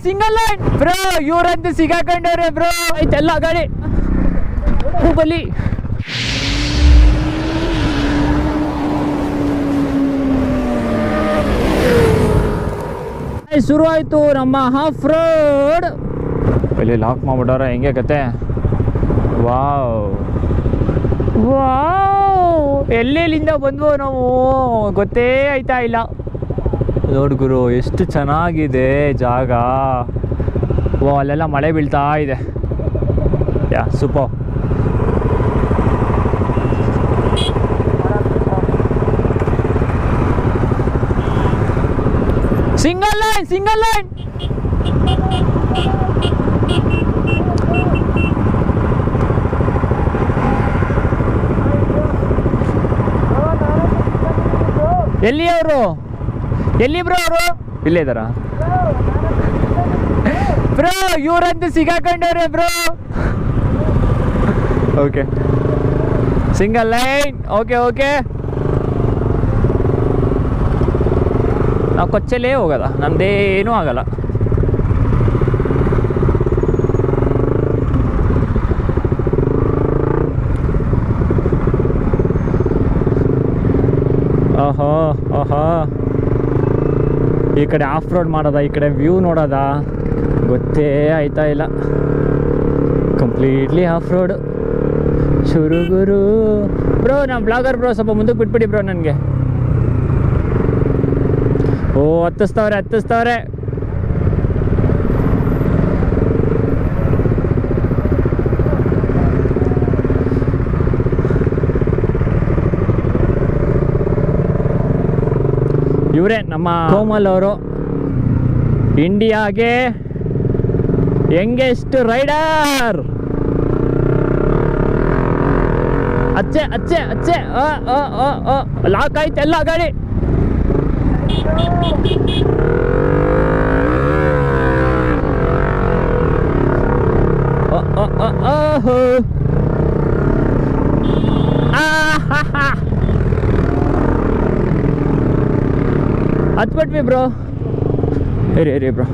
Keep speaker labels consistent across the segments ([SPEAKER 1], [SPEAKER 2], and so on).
[SPEAKER 1] Single line bro, ಇವ್ರಂತೂ ಸಿಗಾಕೊಂಡವ್ರೆ bro. ಐತೆಲ್ಲ ಗಾಡಿ ಹೂಬಲಿ. ಶುರು ಆಯ್ತು ನಮ್ಮ ಹಾಫ್ ರೋಡ್. ಇಲ್ಲಿ ಲಾಕ್ ಮಾಡ್ಬಿಟ್ಟವ್ರೆ, ಹೆಂಗೆ ಕತೆ. ವಾವ್ ವಾವ್, ಎಲ್ಲೆಲ್ಲಿಂದ ಬಂದ್ವೋ ನಾವು ಗೊತ್ತೇ ಆಯ್ತಾ ಇಲ್ಲ. ನೋಡ್ ಗುರು, ಎಷ್ಟು ಚೆನ್ನಾಗಿದೆ ಜಾಗ. ಓ, ಅಲ್ಲೆಲ್ಲ ಮಳೆ ಬೀಳ್ತಾ ಇದೆ. Yeah super. Single line, single line. ಎಲ್ಲಿ ಅವರು? ಎಲ್ಲಿ ಬ್ರೋ ಅವರು? ಇಲ್ಲೇ ಇದ್ದಾರಾ ಬ್ರೋ? ಇವ್ರಂತೂ ಸಿಗಾಕೊಂಡವ್ರೆ bro. Okay, single line. Okay okay, ನಾವು ಕೊಚ್ಚಲೇ ಹೋಗೋದ, ನಮ್ದೇನೂ ಆಗಲ್ಲ. ಓಹೋ ಓಹೋ, ಈ ಕಡೆ ಆಫ್ ರೋಡ್ ಮಾಡೋದ, ಈ ಕಡೆ ವ್ಯೂ ನೋಡೋದ ಗೊತ್ತೇ ಆಯ್ತಾ ಇಲ್ಲ. Completely of road. ಶುರು ಗುರು ಬ್ರೋ, ನಮ್ಮ ಬ್ಲಾಗರ್ ಬ್ರೋ, ಸ್ವಲ್ಪ ಮುಂದಕ್ಕೆ ಬಿಟ್ಬಿಡಿ ಬ್ರೋ ನನಗೆ. ಓ, ಹತ್ತಿಸ್ತವ್ರೆ. ಇವರೇ ನಮ್ಮ ಕೋಮಲ್ ಅವರು, ಇಂಡಿಯಾಗೆ ಯಂಗೆಸ್ಟ್ ರೈಡರ್. ಅಚ್ಚೆ ಅಚ್ಚೆ ಅಚ್ಚೆ. ಲಾಕ್ ಆಯ್ತು ಎಲ್ಲ ಗಾಡಿ. ಹತ್ಬಿಟ್ವಿ ಬ್ರೋ. ಇರಿ bro.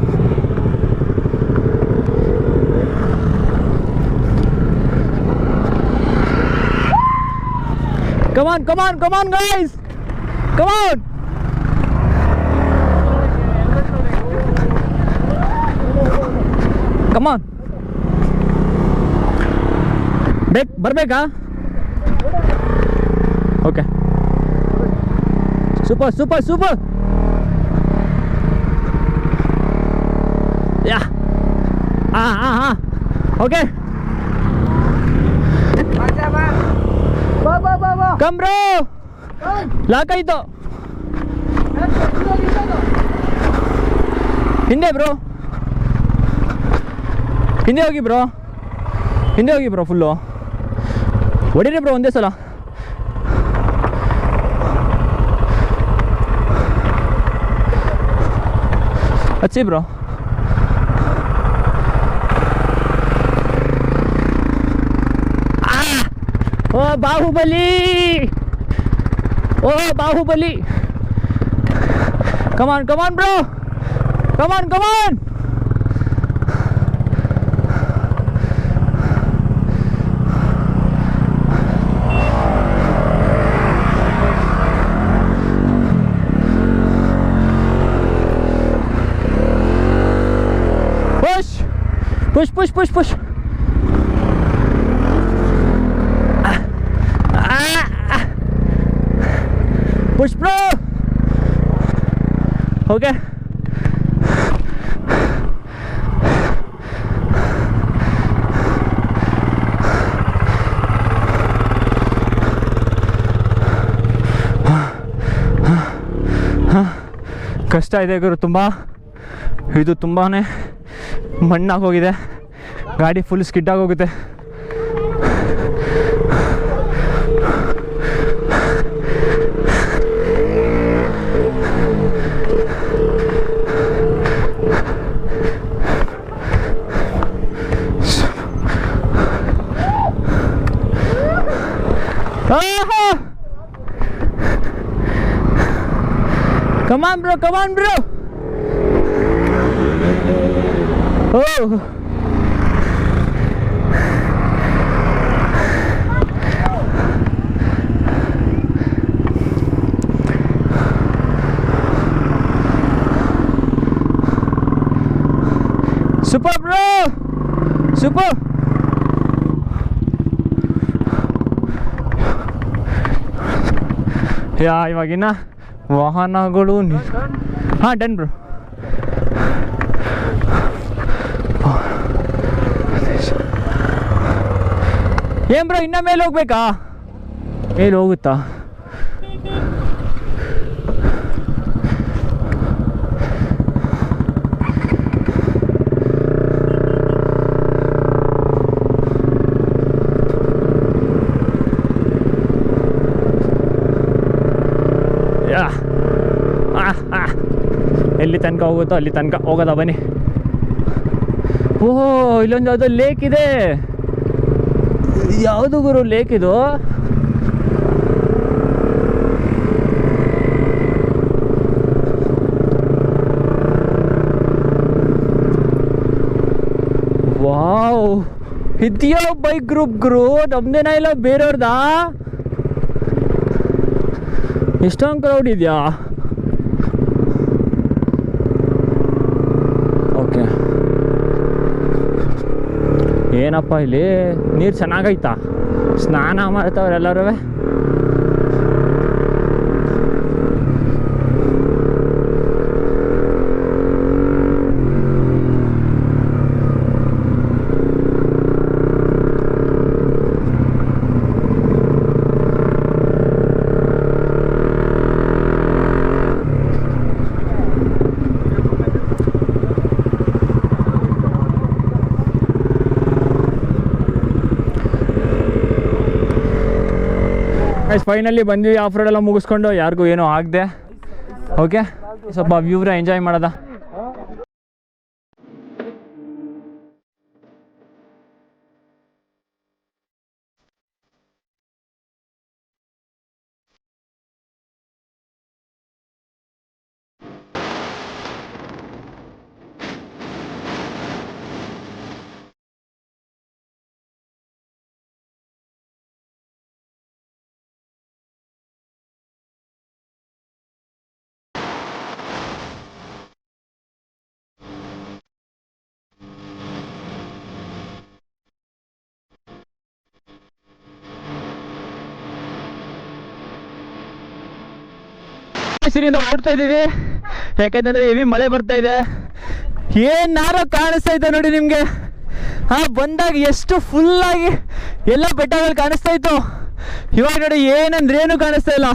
[SPEAKER 1] Come on guys, come on. ಬರ್ಬೇಕಾ? Okay, super. Yeah, okay. Come bro, lock ಆಯ್ತು. ಹಿಂದೆ ಬ್ರೋ, ಹಿಂದೆ ಹೋಗಿ ಬ್ರೋ ಫುಲ್ಲು ಹೊಡೀರಿ ಬ್ರೋ ಒಂದೇ ಸಲ. ಹಚ್ಚಿ ಬ್ರೋ. ಓ ಬಾಹುಬಲಿ, ಕಮಾನ್ ಬ್ರೋ, ಕಮಾನ್. Push. Push bro. Okay. ಕಷ್ಟ ಇದೆ ಗುರು, ತುಂಬ ಇದು ತುಂಬಾ ಮಣ್ಣಾಗೋಗಿದೆ, ಗಾಡಿ ಫುಲ್ ಸ್ಕಿಡ್ ಆಗೋಗುತ್ತೆ. Come on bro. Super bro, super. ಇವಾಗಿನ ವಾಹನಗಳು ಹಾಂ ಡನ್ ಬ್ರೋ. ಏನ್ ಬ್ರೋ ಇನ್ನ ಮೇಲೆ ಹೋಗ್ಬೇಕಾ? ಮೇಲೆ ಹೋಗುತ್ತಾ? ಎಲ್ಲಿ ತನಕ ಹೋಗುತ್ತೋ ಅಲ್ಲಿ ತನಕ ಹೋಗೋದ ಬನ್ನಿ. ಓಹೋ, ಇಲ್ಲೊಂದು ಯಾವುದೋ ಲೇಕ್ ಇದೆ. ಯಾವುದು ಗುರು ಲೇಕ್ ಇದು? ವಾವ್, ಇದೆಯಾ ಬೈಕ್ ಗ್ರೂಪ್ ಗುರು? ನಮ್ದೇನ ಇಲ್ಲ ಬೇರೆಯವ್ರದಾ? ಎಷ್ಟೊಂದು ಕ್ರೌಡ್ ಇದೆಯಾ? ಓಕೆ, ಏನಪ್ಪ ಇಲ್ಲಿ ನೀರು ಚೆನ್ನಾಗೈತಾ? ಸ್ನಾನ ಮಾಡ್ತಾವ್ರೆಲ್ಲರೂ. ಫೈನಲಿ ಬಂದ್ವಿ. ಆಫ್ ರೋಡ್ ಎಲ್ಲ ಮುಗಿಸ್ಕೊಂಡು ಯಾರಿಗೂ ಏನೂ ಆಗದೆ. ಓಕೆ, ಸ್ವಲ್ಪ ವ್ಯೂವ್ರ ಎಂಜಾಯ್ ಮಾಡೋದ. ಸಿರಿಯಿಂದ ಓಡ್ತಾ ಇದ್ದೀವಿ, ಯಾಕಂತಂದ್ರೆ ಹೆವಿ ಮಳೆ ಬರ್ತಾ ಇದೆ. ಏನಾರ ಕಾಣಿಸ್ತಾ ಇದೆ ನೋಡಿ ನಿಮಗೆ. ಬಂದಾಗ ಎಷ್ಟು ಫುಲ್ಲಾಗಿ ಎಲ್ಲ ಬೆಟ್ಟಗಳು ಕಾಣಿಸ್ತಾ ಇತ್ತು. ಇವಾಗ ನೋಡಿ ಏನಂದ್ರೆ ಏನು ಕಾಣಿಸ್ತಾ ಇಲ್ಲ.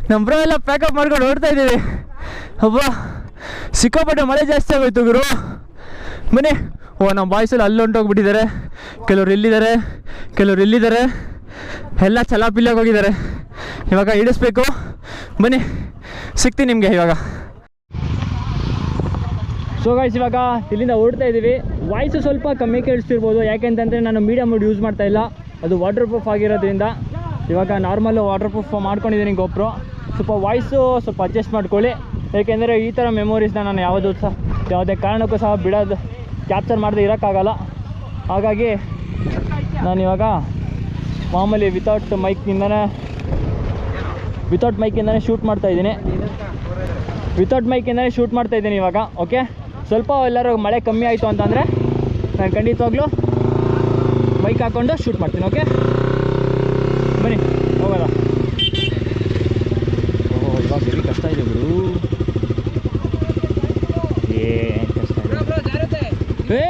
[SPEAKER 1] ನಮ್ಮ ಬ್ರೋ ಎಲ್ಲ ಪ್ಯಾಕಪ್ ಮಾಡ್ಕೊಂಡು ಓಡ್ತಾ ಇದ್ದೀವಿ. ಹಬ್ಬ, ಸಿಕ್ಕಾಪಟ್ಟೆ ಮಳೆ ಜಾಸ್ತಿ ಆಗೋಯ್ತು ಗುರು. ಬನ್ನಿ. ನಮ್ಮ ಬಾಯ್ಸಲ್ಲಿ ಅಲ್ಲಿ ಹೊಂಟೋಗ್ಬಿಟ್ಟಿದ್ದಾರೆ. ಕೆಲವ್ರು ಇಲ್ಲಿದ್ದಾರೆ, ಕೆಲವ್ರು ಇಲ್ಲಿದ್ದಾರೆ, ಎಲ್ಲ ಚಲಾಪಿಲ್ಲಿಯಾಗಿ ಹೋಗಿದ್ದಾರೆ. ಇವಾಗ ಇಳಿಸ್ಬೇಕು. ಬನ್ನಿ, ಸಿಗ್ತೀನಿ ನಿಮಗೆ ಇವಾಗ. ಸೊ ಗೈಸ್, ಇವಾಗ ಇಲ್ಲಿಂದ ಹೊರಡ್ತಾ ಇದ್ದೀವಿ. ವಾಯ್ಸು ಸ್ವಲ್ಪ ಕಮ್ಮಿ ಕೇಳಿಸ್ತಿರ್ಬೋದು, ಯಾಕೆಂತಂದರೆ ನಾನು ಮೀಡಿಯಮ್ ಮೋಡ್ ಯೂಸ್ ಮಾಡ್ತಾ ಇಲ್ಲ. ಅದು ವಾಟರ್ ಪ್ರೂಫ್ ಆಗಿರೋದ್ರಿಂದ ಇವಾಗ ನಾರ್ಮಲ್ಲು ವಾಟರ್ ಪ್ರೂಫ್ ಮಾಡ್ಕೊಂಡಿದ್ದೀನಿ ಗೋಪ್ರೋ. ಸ್ವಲ್ಪ ವಾಯ್ಸು ಸ್ವಲ್ಪ ಅಡ್ಜಸ್ಟ್ ಮಾಡ್ಕೊಳ್ಳಿ, ಏಕೆಂದರೆ ಈ ಥರ ಮೆಮೊರೀಸ್ನ ನಾನು ಯಾವುದೇ ಕಾರಣಕ್ಕೂ ಸಹ ಬಿಡೋದು ಕ್ಯಾಪ್ಚರ್ ಮಾಡದೆ ಇರೋಕ್ಕಾಗಲ್ಲ. ಹಾಗಾಗಿ ನಾನಿವಾಗ ಮಾಮೂಲಿ ವಿತೌಟ್ ಮೈಕಿಂದನೇ ಶೂಟ್ ಮಾಡ್ತಾಯಿದ್ದೀನಿ ಇವಾಗ. ಓಕೆ, ಸ್ವಲ್ಪ ಎಲ್ಲರೂ ಮಳೆ ಕಮ್ಮಿ ಆಯಿತು ಅಂತಂದರೆ ನಾನು ಖಂಡಿತವಾಗ್ಲೂ ಬೈಕ್ ಹಾಕ್ಕೊಂಡು ಶೂಟ್ ಮಾಡ್ತೀನಿ. ಓಕೆ, ಬನ್ನಿ ಹೋಗೋದ. ಇವಾಗ ಹೆವಿ ಕಷ್ಟ ಇದೆ ಬಿಡು. ಏನು ಕಷ್ಟ ಇದೆ?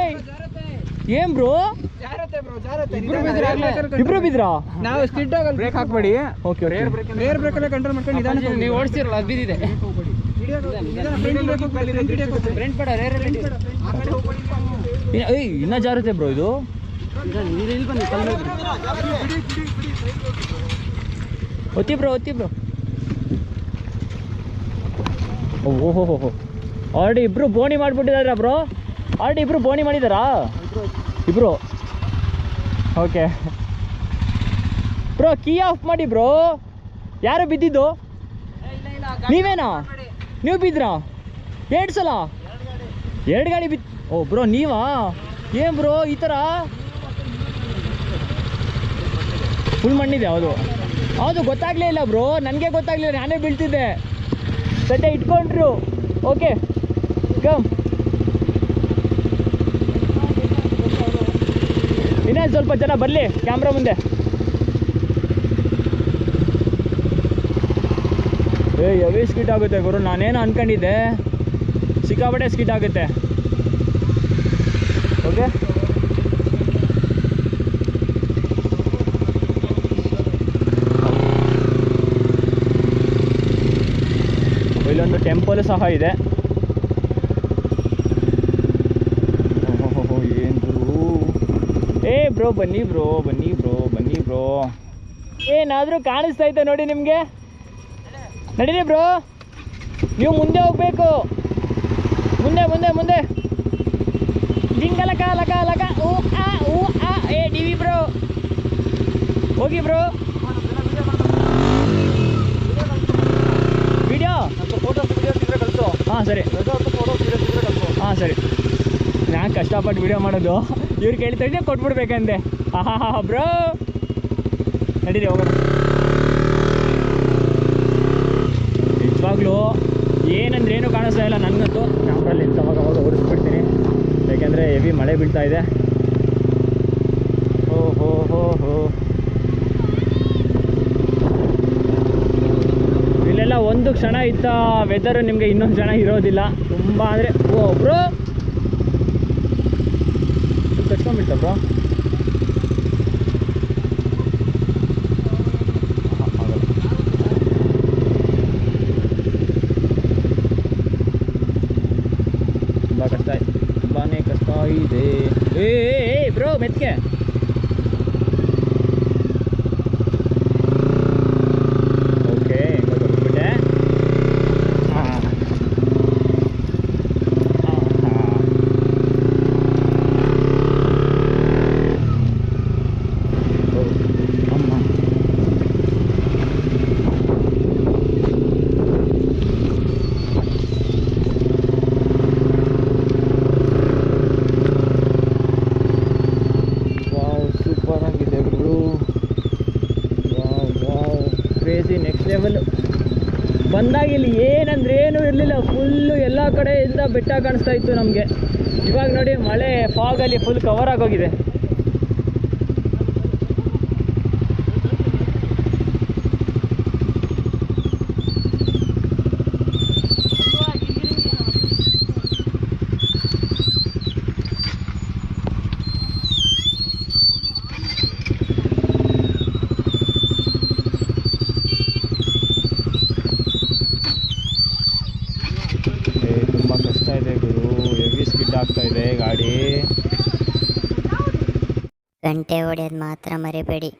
[SPEAKER 1] ಏನ್ ಬ್ರೋ? ಇಬ್ರು ಬಿದ್ರಾ?
[SPEAKER 2] ನಾವು ಸ್ಕಿಡ್ ಆಗಲ್ಲ, ಬ್ರೇಕ್ ಹಾಕ್ಬೇಡಿ.
[SPEAKER 1] ಓಕೆ,
[SPEAKER 2] ರೇರ್ ಬ್ರೇಕ್ ಅಲ್ಲೇ ಕಂಟ್ರೋಲ್ ಮಾಡ್ಕೊಂಡು ನಿಧಾನ ನೀವು ಓಡಿಸ್ತಿರಲ್ಲ, ಅದು ಬಿದ್ದಿದೆ.
[SPEAKER 1] ಇನ್ನ ಜಾರುತ್ತೆ ಬ್ರೋ ಇದು. ಒತ್ತಿ ಬ್ರೋ. ಓಹೋ, ಆಲ್ರೆಡಿ ಇಬ್ರು ಬೋಣಿ ಮಾಡಿಬಿಟ್ಟಿದಾರ ಬ್ರೋ. ಮಾಡಿದಾರಾ ಇಬ್ರು? ಓಕೆ ಬ್ರೋ, ಕೀ ಆಫ್ ಮಾಡಿ ಬ್ರೋ. ಯಾರು ಬಿದ್ದಿದ್ದು? ನೀವೇನಾ? ನೀವು ಬಿದ್ರಾ? 2 ಸಲ? 2 ಗಾಡಿ ಓ ಬ್ರೋ ನೀವಾ? ಏನು ಬ್ರೋ ಈ ಥರ ಫುಲ್ ಮಣ್ಣಿದೆ? ಹೌದು ಗೊತ್ತಾಗಲೇ ಇಲ್ಲ ಬ್ರೋ, ನನಗೆ ಗೊತ್ತಾಗಲಿಲ್ಲ, ನಾನೇ ಬೀಳ್ತಿದ್ದೆ. ಸದ್ಯ ಇಟ್ಕೊಂಡ್ರು. ಓಕೆ ಕಮ್, ಇನ್ನೇ ಸ್ವಲ್ಪ ಜನ ಬರಲಿ ಕ್ಯಾಮ್ರಾ ಮುಂದೆ. ಹೆವಿ ಸ್ಕಿಟ್ ಆಗುತ್ತೆ ಗುರು, ನಾನೇನು ಅನ್ಕೊಂಡಿದ್ದೆ, ಸಿಕ್ಕಾಪಟ್ಟೆ ಸ್ಕಿಟ್ ಆಗುತ್ತೆ. ಓಕೆ ಇಲ್ಲೊಂದು ಟೆಂಪಲ್ ಸಹ ಇದೆ. ಏನು ಗುರು, ಬ್ರೋ ಬನ್ನಿ ಬ್ರೋ, ಬನ್ನಿ ಬ್ರೋ, ಬನ್ನಿ ಬ್ರೋ. ಏನಾದರೂ ಕಾಣಿಸ್ತೈತೆ ನೋಡಿ ನಿಮಗೆ? ನಡೀರಿ ಬ್ರೋ, ನೀವು ಮುಂದೆ ಹೋಗ್ಬೇಕು, ಮುಂದೆ ಮುಂದೆ ಮುಂದೆ. ಜಿಂಗಲಕ ಲಕ ಲಕ ಊ ಆ ಡಿ ವಿ ಬ್ರೋ, ಹೋಗಿ ಬ್ರೋ. ವಿಡಿಯೋ ಹಾಂ ಸರಿ, ಹಾಂ ಸರಿ. ನಾನು ಕಷ್ಟಪಟ್ಟು ವಿಡಿಯೋ ಮಾಡೋದು, ಇವ್ರು ಕೇಳ್ತಾ ಕೊಟ್ಬಿಡ್ಬೇಕಂತೆ. ಬ್ರೋ ನಡೀರಿ ಹೋಗೋಣ. ನಿಜವಾಗ್ಲೂ ಏನಂದ್ರೆ ಏನು ಕಾಣಿಸ್ತಾ ಇಲ್ಲ ನನಗಂತೂ. ಕ್ಯಾಮ್ರಲ್ಲಿ ಅವಾಗ ಓಡಿಸ್ಬಿಡ್ತೀನಿ, ಯಾಕೆಂದರೆ ಹೆವಿ ಮಳೆ ಬೀಳ್ತಾ ಇದೆ. ಹೋ ಇಲ್ಲೆಲ್ಲ ಒಂದು ಕ್ಷಣ ಇದ್ದ ವೆದರು ನಿಮಗೆ ಇನ್ನೊಂದು ಕ್ಷಣ ಇರೋದಿಲ್ಲ. ತುಂಬ ಅಂದರೆ ಬ್ರೋ ಕಟ್ಕೊಂಡ್ಬಿಡ್ತ ಬ್ರೋ. ತುಂಬ ಕಷ್ಟ, ತುಂಬಾ ಕಷ್ಟ ಇದೆ. ಬ್ರೋ ಮೆತ್ಕೆ. ಓಕೆ ಬಿಟ್ಟೆ. ಹಾಂ ಅಮ್ಮ ಸೂಪರ್ ಆಗಿದೆ ಗುರು. Crazy next level. ಬಂದಾಗ ಇಲ್ಲಿ ಏನಂದ್ರೆ ಏನೂ ಇರಲಿಲ್ಲ, ಫುಲ್ಲು ಎಲ್ಲ ಕಡೆಯಿಂದ ಬೆಟ್ಟ ಕಾಣಿಸ್ತಾ ಇತ್ತು ನಮಗೆ. ಇವಾಗ ನೋಡಿ ಮಳೆ ಫಾಗಲ್ಲಿ ಫುಲ್ ಕವರ್ ಆಗೋಗಿದೆ. ತುಂಬ ಕಷ್ಟ ಇದೆ ಗುರು, ಹೆವಿ ಸ್ಕಿಡ್ ಆಗ್ತಾ ಇದೆ ಗಾಡಿ.
[SPEAKER 3] ಗಂಟೆ ಹೊಡೆಯೋದು ಮಾತ್ರ ಮರಿಬೇಡಿ.